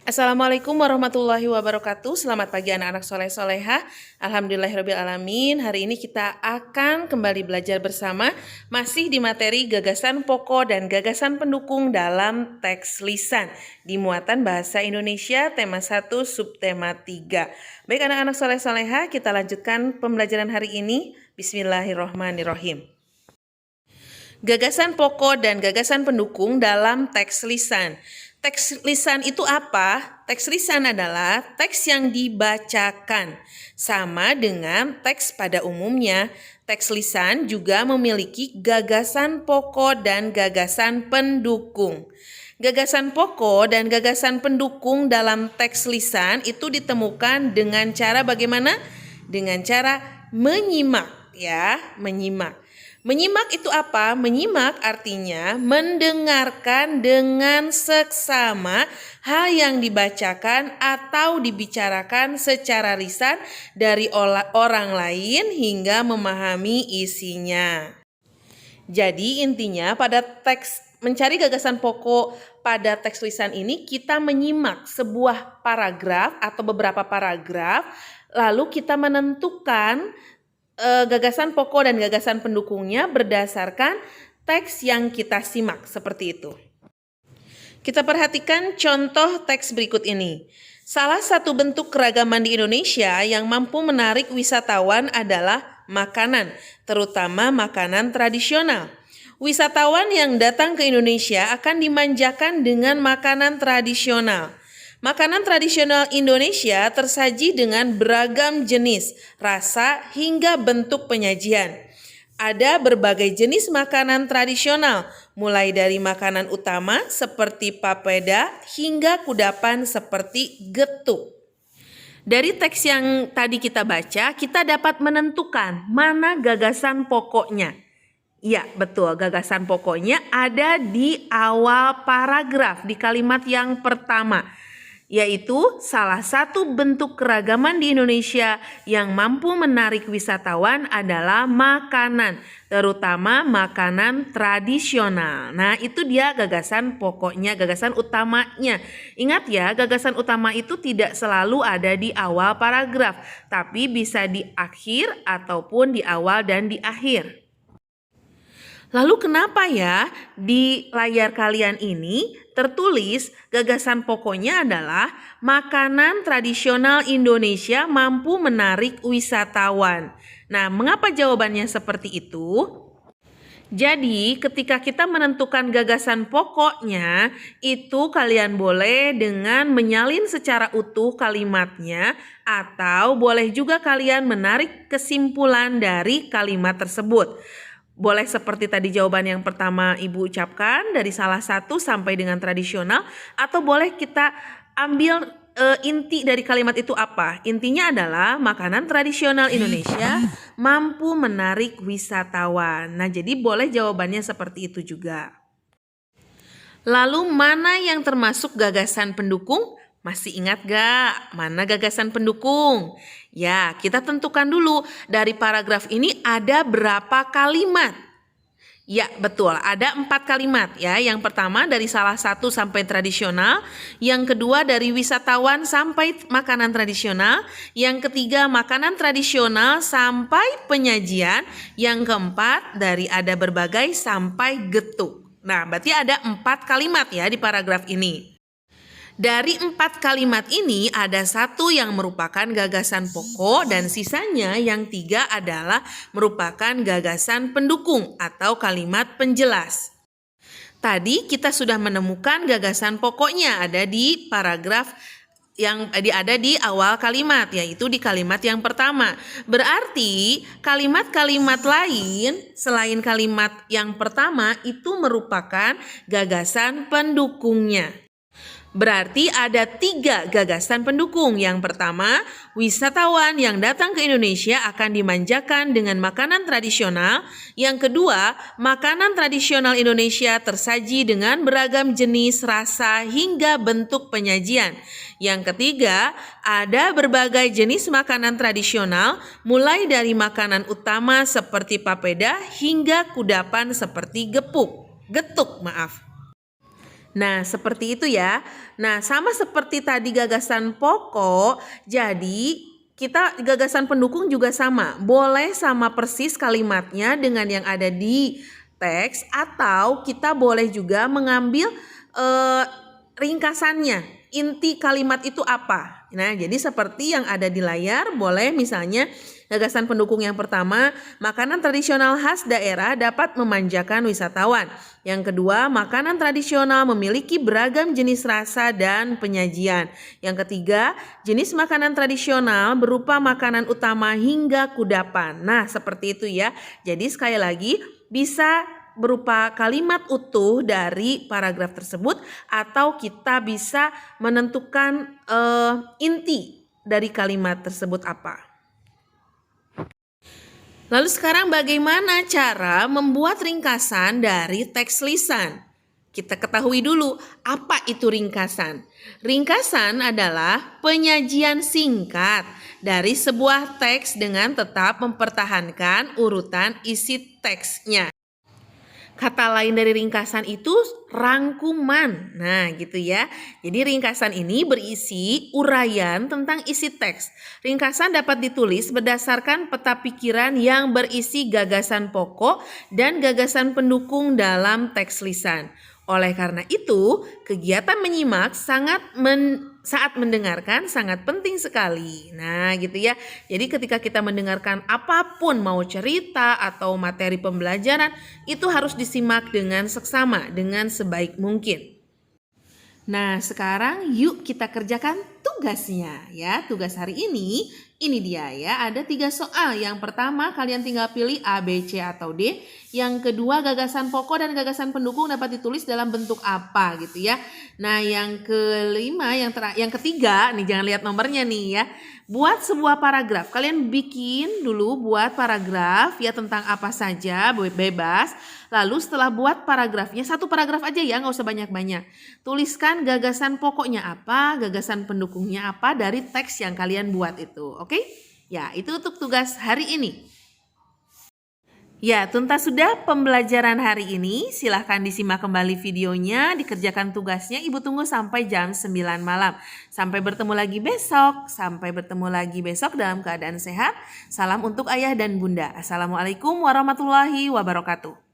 Assalamualaikum warahmatullahi wabarakatuh. Selamat pagi anak-anak soleh-soleha. Alhamdulillahirrabbilalamin. Hari ini kita akan kembali belajar bersama masih di materi gagasan pokok dan gagasan pendukung dalam teks lisan di muatan bahasa Indonesia tema 1 subtema 3. Baik anak-anak soleh-soleha, kita lanjutkan pembelajaran hari ini. Bismillahirrahmanirrahim. Gagasan pokok dan gagasan pendukung dalam teks lisan. Teks lisan itu apa? Teks lisan adalah teks yang dibacakan. Sama dengan teks pada umumnya, teks lisan juga memiliki gagasan pokok dan gagasan pendukung. Gagasan pokok dan gagasan pendukung dalam teks lisan itu ditemukan dengan cara bagaimana? Dengan cara menyimak, ya, menyimak. Menyimak itu apa? Menyimak artinya mendengarkan dengan seksama hal yang dibacakan atau dibicarakan secara lisan dari orang lain hingga memahami isinya. Jadi intinya pada teks mencari gagasan pokok pada teks lisan ini kita menyimak sebuah paragraf atau beberapa paragraf, lalu kita menentukan gagasan pokok dan gagasan pendukungnya berdasarkan teks yang kita simak, seperti itu. Kita perhatikan contoh teks berikut ini. Salah satu bentuk keragaman di Indonesia yang mampu menarik wisatawan adalah makanan, terutama makanan tradisional. Wisatawan yang datang ke Indonesia akan dimanjakan dengan makanan tradisional. Makanan tradisional Indonesia tersaji dengan beragam jenis, rasa, hingga bentuk penyajian. Ada berbagai jenis makanan tradisional, mulai dari makanan utama seperti papeda hingga kudapan seperti getuk. Dari teks yang tadi kita baca, kita dapat menentukan mana gagasan pokoknya. Ya, betul, gagasan pokoknya ada di awal paragraf, di kalimat yang pertama. Yaitu salah satu bentuk keragaman di Indonesia yang mampu menarik wisatawan adalah makanan, terutama makanan tradisional. Nah, itu dia gagasan pokoknya, gagasan utamanya. Ingat ya, gagasan utama itu tidak selalu ada di awal paragraf, tapi bisa di akhir ataupun di awal dan di akhir. Lalu kenapa ya di layar kalian ini tertulis gagasan pokoknya adalah makanan tradisional Indonesia mampu menarik wisatawan? Nah, mengapa jawabannya seperti itu? Jadi ketika kita menentukan gagasan pokoknya, itu kalian boleh dengan menyalin secara utuh kalimatnya atau boleh juga kalian menarik kesimpulan dari kalimat tersebut. Boleh seperti tadi jawaban yang pertama Ibu ucapkan dari salah satu sampai dengan tradisional, atau boleh kita ambil inti dari kalimat itu apa? Intinya adalah makanan tradisional Indonesia mampu menarik wisatawan. Nah, jadi boleh jawabannya seperti itu juga. Lalu mana yang termasuk gagasan pendukung? Masih ingat gak mana gagasan pendukung? Ya, kita tentukan dulu dari paragraf ini ada berapa kalimat. Ya, betul, ada 4 kalimat ya. Yang pertama dari salah satu sampai tradisional, yang kedua dari wisatawan sampai makanan tradisional, yang ketiga makanan tradisional sampai penyajian, yang keempat dari ada berbagai sampai getuk. Nah, berarti ada 4 kalimat ya di paragraf ini. Dari 4 kalimat ini ada 1 yang merupakan gagasan pokok dan sisanya yang 3 adalah merupakan gagasan pendukung atau kalimat penjelas. Tadi kita sudah menemukan gagasan pokoknya ada di paragraf yang ada di awal kalimat, yaitu di kalimat yang pertama. Berarti kalimat-kalimat lain selain kalimat yang pertama itu merupakan gagasan pendukungnya. Berarti ada 3 gagasan pendukung. Yang pertama, wisatawan yang datang ke Indonesia akan dimanjakan dengan makanan tradisional. Yang kedua, makanan tradisional Indonesia tersaji dengan beragam jenis, rasa, hingga bentuk penyajian. Yang ketiga, ada berbagai jenis makanan tradisional, mulai dari makanan utama seperti papeda hingga kudapan seperti getuk. Nah, seperti itu ya. Nah, sama seperti tadi gagasan pokok, jadi kita gagasan pendukung juga sama. Boleh sama persis kalimatnya dengan yang ada di teks atau kita boleh juga mengambil ringkasannya. Inti kalimat itu apa? Nah, jadi seperti yang ada di layar, boleh misalnya gagasan pendukung yang pertama, makanan tradisional khas daerah dapat memanjakan wisatawan. Yang kedua, makanan tradisional memiliki beragam jenis rasa dan penyajian. Yang ketiga, jenis makanan tradisional berupa makanan utama hingga kudapan. Nah, seperti itu ya. Jadi sekali lagi bisa berupa kalimat utuh dari paragraf tersebut atau kita bisa menentukan inti dari kalimat tersebut apa. Lalu sekarang bagaimana cara membuat ringkasan dari teks lisan? Kita ketahui dulu apa itu ringkasan. Ringkasan adalah penyajian singkat dari sebuah teks dengan tetap mempertahankan urutan isi teksnya. Kata lain dari ringkasan itu rangkuman. Nah, gitu ya. Jadi ringkasan ini berisi uraian tentang isi teks. Ringkasan dapat ditulis berdasarkan peta pikiran yang berisi gagasan pokok dan gagasan pendukung dalam teks lisan. Oleh karena itu, kegiatan menyimak saat mendengarkan sangat penting sekali. Nah, gitu ya. Jadi ketika kita mendengarkan apapun, mau cerita atau materi pembelajaran, itu harus disimak dengan seksama, dengan sebaik mungkin. Nah, sekarang yuk kita kerjakan tugasnya ya. Tugas hari ini dia ya. Ada 3 soal. Yang pertama kalian tinggal pilih A, B, C atau D. Yang kedua gagasan pokok dan gagasan pendukung dapat ditulis dalam bentuk apa gitu ya. Nah, yang kelima, yang ketiga, nih jangan lihat nomornya nih ya. Buat sebuah paragraf. Kalian bikin dulu buat paragraf ya tentang apa saja, bebas. Lalu setelah buat paragrafnya, 1 paragraf aja ya, nggak usah banyak-banyak. Tuliskan gagasan pokoknya apa, gagasan pendukungnya apa dari teks yang kalian buat itu. Oke? Ya, itu untuk tugas hari ini. Ya, tuntas sudah pembelajaran hari ini. Silahkan disimak kembali videonya, dikerjakan tugasnya. Ibu tunggu sampai jam 9 malam. Sampai bertemu lagi besok dalam keadaan sehat. Salam untuk ayah dan bunda. Assalamualaikum warahmatullahi wabarakatuh.